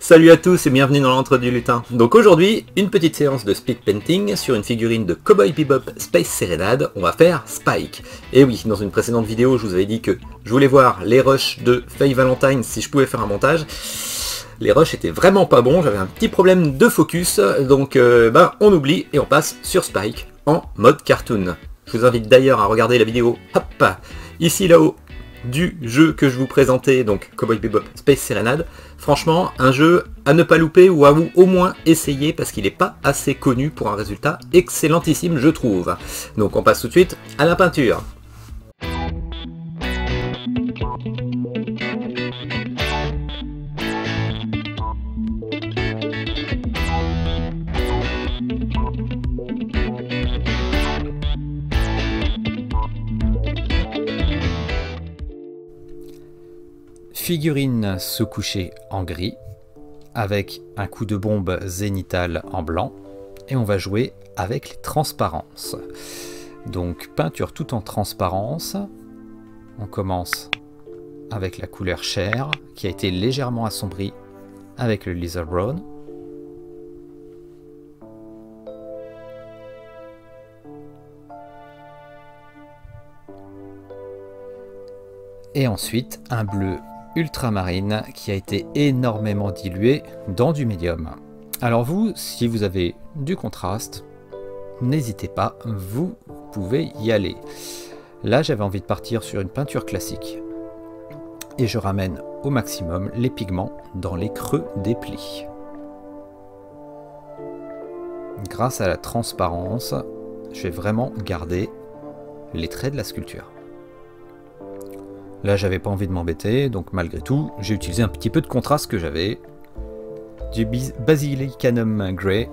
Salut à tous et bienvenue dans l'Entre du Lutin. Donc aujourd'hui, une petite séance de speed painting sur une figurine de Cowboy Bebop Space Serenade. On va faire Spike. Et oui, dans une précédente vidéo, je vous avais dit que je voulais voir les rushs de Faye Valentine si je pouvais faire un montage. Les rushs étaient vraiment pas bons, j'avais un petit problème de focus, donc on oublie et on passe sur Spike en mode cartoon. Je vous invite d'ailleurs à regarder la vidéo, hop, ici là-haut, du jeu que je vous présentais, donc Cowboy Bebop Space Serenade. Franchement, un jeu à ne pas louper ou à au moins essayer parce qu'il n'est pas assez connu pour un résultat excellentissime, je trouve. Donc on passe tout de suite à la peinture. Figurine sous-couchée en gris, avec un coup de bombe zénithal en blanc, et on va jouer avec les transparences. Donc peinture tout en transparence, on commence avec la couleur chair, qui a été légèrement assombrie avec le Lizard Brown. Et ensuite un bleu ultramarine qui a été énormément dilué dans du médium. Alors vous, si vous avez du contraste, n'hésitez pas, vous pouvez y aller. Là j'avais envie de partir sur une peinture classique et je ramène au maximum les pigments dans les creux des plis. Grâce à la transparence, je vais vraiment garder les traits de la sculpture. Là, j'avais pas envie de m'embêter, donc malgré tout, j'ai utilisé un petit peu de contraste que j'avais. Du Basilicanum Grey.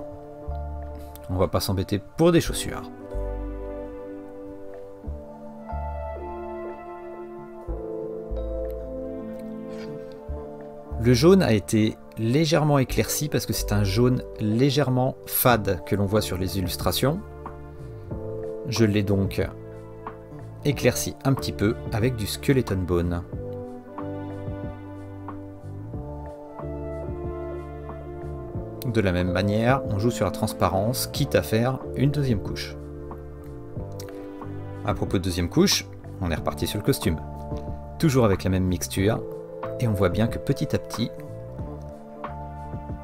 On va pas s'embêter pour des chaussures. Le jaune a été légèrement éclairci parce que c'est un jaune légèrement fade que l'on voit sur les illustrations. Je l'ai donc éclairci un petit peu avec du Skeleton Bone. De la même manière, on joue sur la transparence, quitte à faire une deuxième couche. À propos de deuxième couche, on est reparti sur le costume. Toujours avec la même mixture, et on voit bien que petit à petit,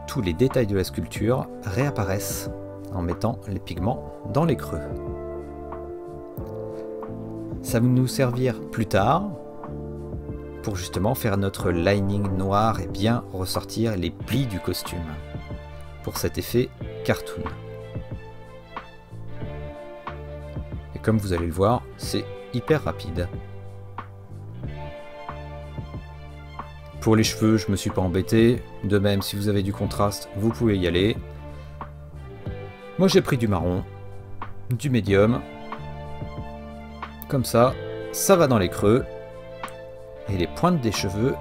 tous les détails de la sculpture réapparaissent en mettant les pigments dans les creux. Ça va nous servir plus tard pour justement faire notre lining noir et bien ressortir les plis du costume pour cet effet cartoon. Et comme vous allez le voir, c'est hyper rapide. Pour les cheveux, je me suis pas embêté. De même, si vous avez du contraste, vous pouvez y aller. Moi, j'ai pris du marron, du médium. Comme ça va dans les creux et les pointes des cheveux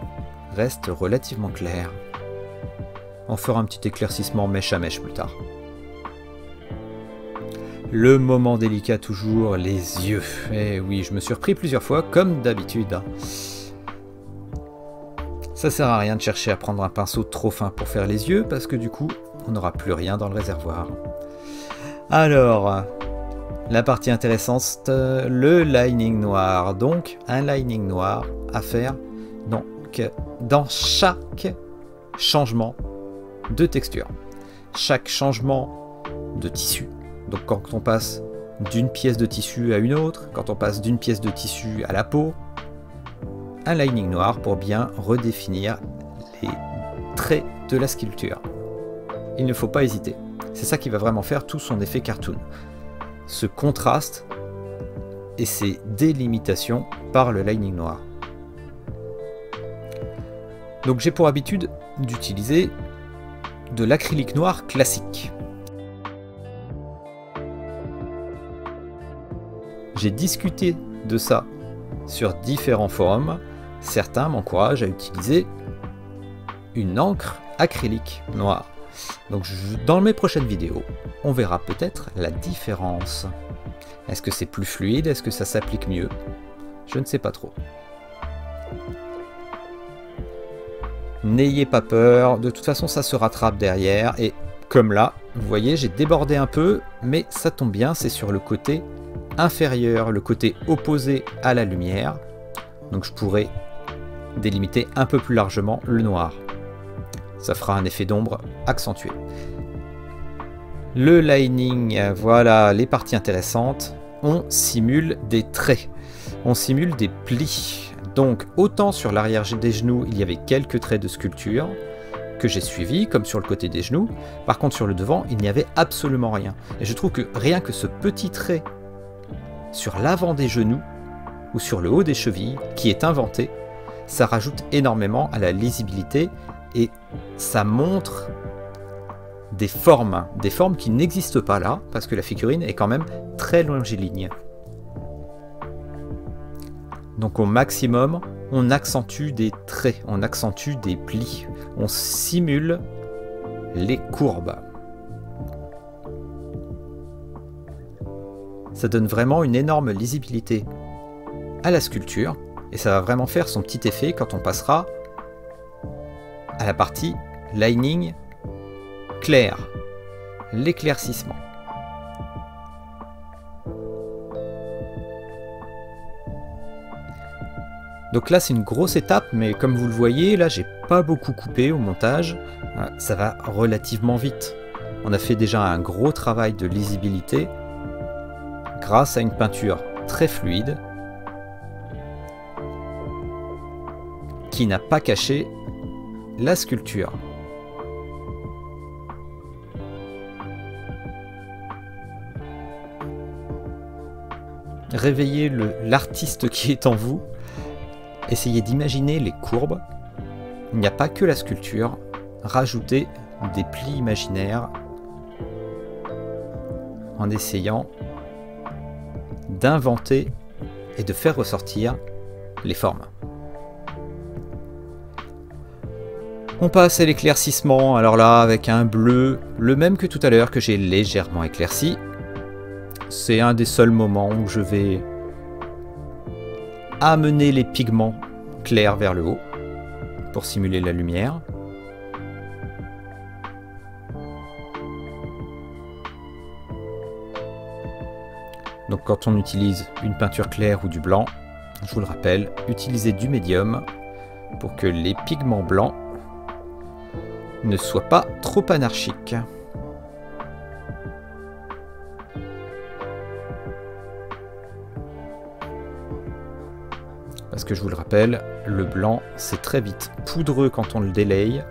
restent relativement claires. On fera un petit éclaircissement mèche à mèche plus tard. Le moment délicat toujours, les yeux. Et oui, je me suis repris plusieurs fois comme d'habitude. Ça sert à rien de chercher à prendre un pinceau trop fin pour faire les yeux parce que du coup, on n'aura plus rien dans le réservoir. Alors, la partie intéressante, le lining noir. Donc, un lining noir à faire donc, dans chaque changement de texture. Chaque changement de tissu. Donc, quand on passe d'une pièce de tissu à une autre, quand on passe d'une pièce de tissu à la peau, un lining noir pour bien redéfinir les traits de la sculpture. Il ne faut pas hésiter. C'est ça qui va vraiment faire tout son effet cartoon. Ce contraste et ces délimitations par le lining noir. Donc j'ai pour habitude d'utiliser de l'acrylique noir classique. J'ai discuté de ça sur différents forums. Certains m'encouragent à utiliser une encre acrylique noire. Donc dans mes prochaines vidéos, on verra peut-être la différence. Est-ce que c'est plus fluide? Est-ce que ça s'applique mieux? Je ne sais pas trop. N'ayez pas peur, de toute façon ça se rattrape derrière, et comme là, vous voyez, j'ai débordé un peu, mais ça tombe bien, c'est sur le côté inférieur, le côté opposé à la lumière, donc je pourrais délimiter un peu plus largement le noir. Ça fera un effet d'ombre accentué. Le lining, voilà les parties intéressantes, on simule des traits, on simule des plis. Donc autant sur l'arrière des genoux, il y avait quelques traits de sculpture que j'ai suivis, comme sur le côté des genoux. Par contre sur le devant, il n'y avait absolument rien. Et je trouve que rien que ce petit trait sur l'avant des genoux ou sur le haut des chevilles qui est inventé, ça rajoute énormément à la lisibilité et ça montre des formes qui n'existent pas là, parce que la figurine est quand même très longiligne. Donc au maximum, on accentue des traits, on accentue des plis, on simule les courbes. Ça donne vraiment une énorme lisibilité à la sculpture, et ça va vraiment faire son petit effet quand on passera à la partie lining clair, l'éclaircissement. Donc là c'est une grosse étape, mais comme vous le voyez, là j'ai pas beaucoup coupé au montage, ça va relativement vite. On a fait déjà un gros travail de lisibilité grâce à une peinture très fluide qui n'a pas caché la sculpture. Réveillez l'artiste qui est en vous. Essayez d'imaginer les courbes. Il n'y a pas que la sculpture. Rajoutez des plis imaginaires en essayant d'inventer et de faire ressortir les formes. On passe à l'éclaircissement. Alors là, avec un bleu, le même que tout à l'heure, que j'ai légèrement éclairci. C'est un des seuls moments où je vais amener les pigments clairs vers le haut pour simuler la lumière. Donc quand on utilise une peinture claire ou du blanc, je vous le rappelle, utilisez du médium pour que les pigments blancs ne soient pas trop anarchiques. Parce que je vous le rappelle, le blanc c'est très vite poudreux quand on le délaye.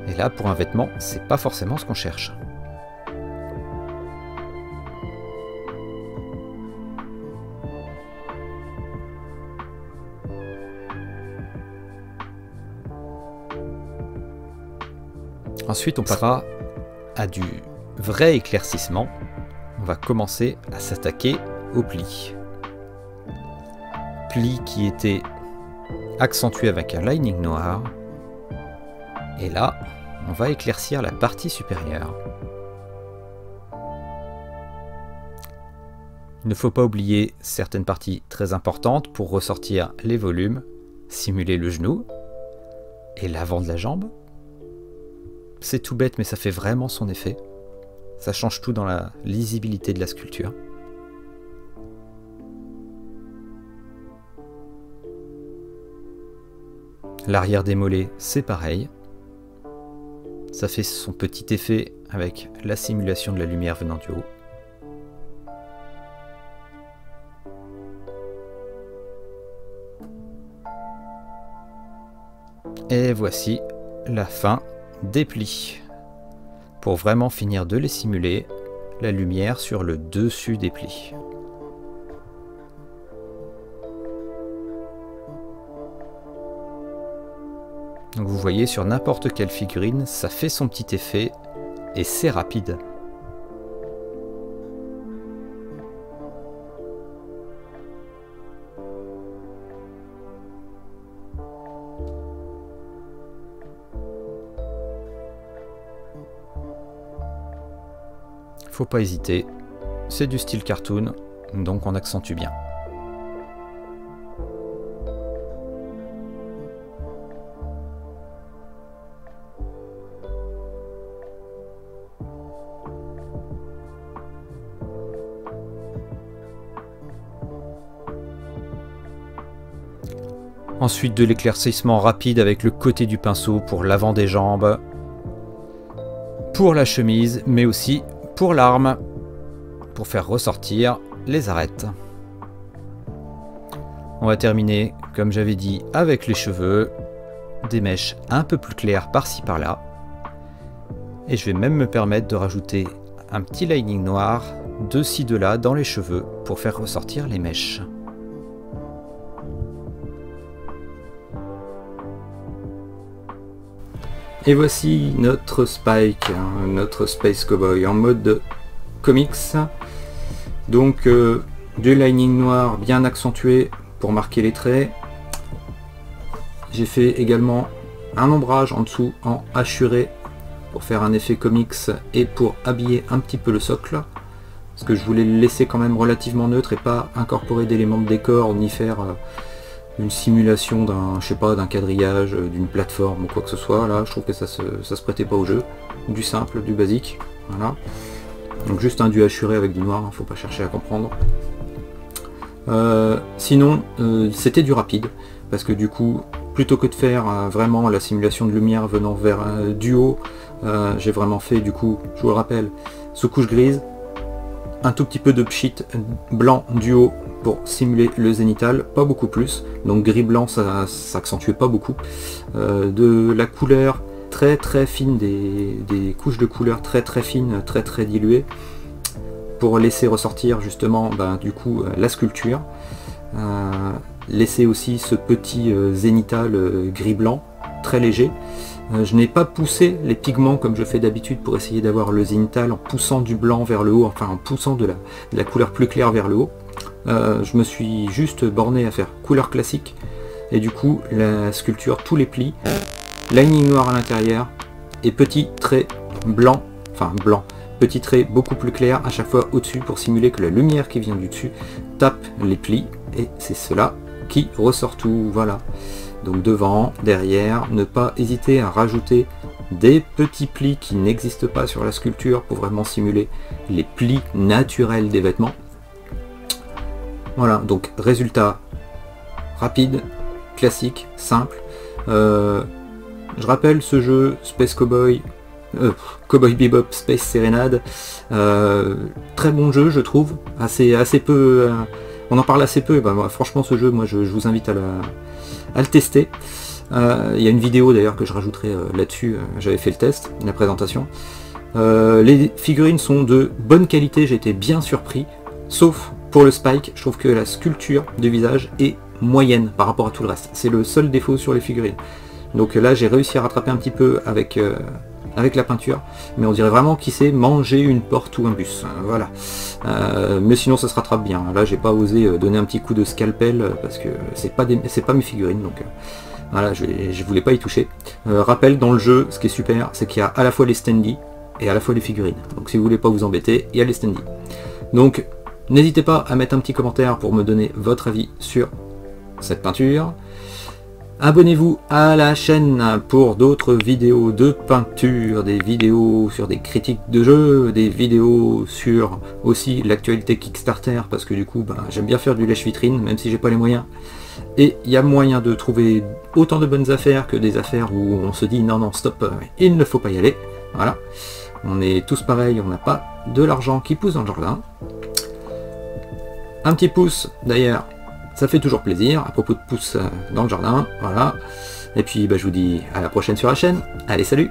Et là pour un vêtement, c'est pas forcément ce qu'on cherche. Ensuite on passera à du vrai éclaircissement. On va commencer à s'attaquer aux plis. Plis qui était accentué avec un lining noir, et là on va éclaircir la partie supérieure. Il ne faut pas oublier certaines parties très importantes pour ressortir les volumes, simuler le genou et l'avant de la jambe. C'est tout bête mais ça fait vraiment son effet, ça change tout dans la lisibilité de la sculpture. L'arrière des mollets, c'est pareil. Ça fait son petit effet avec la simulation de la lumière venant du haut. Et voici la fin des plis. Pour vraiment finir de les simuler, la lumière sur le dessus des plis. Donc vous voyez, sur n'importe quelle figurine, ça fait son petit effet et c'est rapide. Faut pas hésiter, c'est du style cartoon, donc on accentue bien. Ensuite de l'éclaircissement rapide avec le côté du pinceau pour l'avant des jambes, pour la chemise, mais aussi pour l'arme, pour faire ressortir les arêtes. On va terminer, comme j'avais dit, avec les cheveux, des mèches un peu plus claires par-ci par-là. Et je vais même me permettre de rajouter un petit lining noir de ci de là dans les cheveux pour faire ressortir les mèches. Et voici notre Spike, notre Space Cowboy en mode comics. Donc du lining noir bien accentué pour marquer les traits. J'ai fait également un ombrage en dessous en hachuré pour faire un effet comics et pour habiller un petit peu le socle. Parce que je voulais le laisser quand même relativement neutre et pas incorporer d'éléments de décor ni faire une simulation d'un, je sais pas, d'un quadrillage, d'une plateforme ou quoi que ce soit. Là, je trouve que ça se prêtait pas au jeu. Du simple, du basique. Voilà. Donc juste un du hachuré avec du noir, hein, faut pas chercher à comprendre. Sinon, c'était du rapide, parce que du coup, plutôt que de faire vraiment la simulation de lumière venant vers du haut, j'ai vraiment fait, du coup, je vous le rappelle, sous couche grise, un tout petit peu de pchit blanc du haut pour simuler le zénithal, pas beaucoup plus, donc gris-blanc ça s'accentuait pas beaucoup, de la couleur très très fine, des couches de couleur très très fines, très très diluées, pour laisser ressortir justement du coup la sculpture, laisser aussi ce petit zénithal gris-blanc, très léger. Je n'ai pas poussé les pigments comme je fais d'habitude pour essayer d'avoir le zénithal en poussant du blanc vers le haut, enfin en poussant de la couleur plus claire vers le haut. Je me suis juste borné à faire couleur classique et du coup la sculpture, tous les plis, lining noir à l'intérieur et petit trait blanc, petit trait beaucoup plus clair à chaque fois au-dessus pour simuler que la lumière qui vient du dessus tape les plis et c'est cela qui ressort tout, voilà. Donc devant, derrière, ne pas hésiter à rajouter des petits plis qui n'existent pas sur la sculpture pour vraiment simuler les plis naturels des vêtements. Voilà, donc résultat rapide, classique, simple. Je rappelle ce jeu Space Cowboy, Cowboy Bebop Space Serenade, très bon jeu je trouve, assez peu, on en parle assez peu, et moi, franchement ce jeu, moi je vous invite à le tester. Il y a une vidéo d'ailleurs que je rajouterai là-dessus, j'avais fait le test, la présentation. Les figurines sont de bonne qualité, j'ai été bien surpris, sauf pour le Spike, je trouve que la sculpture du visage est moyenne par rapport à tout le reste. C'est le seul défaut sur les figurines. Donc là j'ai réussi à rattraper un petit peu avec la peinture, mais on dirait vraiment qu'il sait manger une porte ou un bus, voilà. Mais sinon ça se rattrape bien. Là j'ai pas osé donner un petit coup de scalpel parce que c'est pas mes figurines, donc voilà, je voulais pas y toucher. Rappel, dans le jeu, ce qui est super, c'est qu'il y a à la fois les standees et à la fois les figurines. Donc si vous voulez pas vous embêter, il y a les standees. Donc n'hésitez pas à mettre un petit commentaire pour me donner votre avis sur cette peinture. Abonnez-vous à la chaîne pour d'autres vidéos de peinture, des vidéos sur des critiques de jeux, des vidéos sur aussi l'actualité Kickstarter, parce que du coup j'aime bien faire du lèche-vitrine, même si j'ai pas les moyens. Et il y a moyen de trouver autant de bonnes affaires que des affaires où on se dit non stop, il ne faut pas y aller. Voilà, on est tous pareils, on n'a pas de l'argent qui pousse dans le jardin. Un petit pouce d'ailleurs, ça fait toujours plaisir, à propos de pouces dans le jardin, voilà. Et puis je vous dis à la prochaine sur la chaîne. Allez, salut!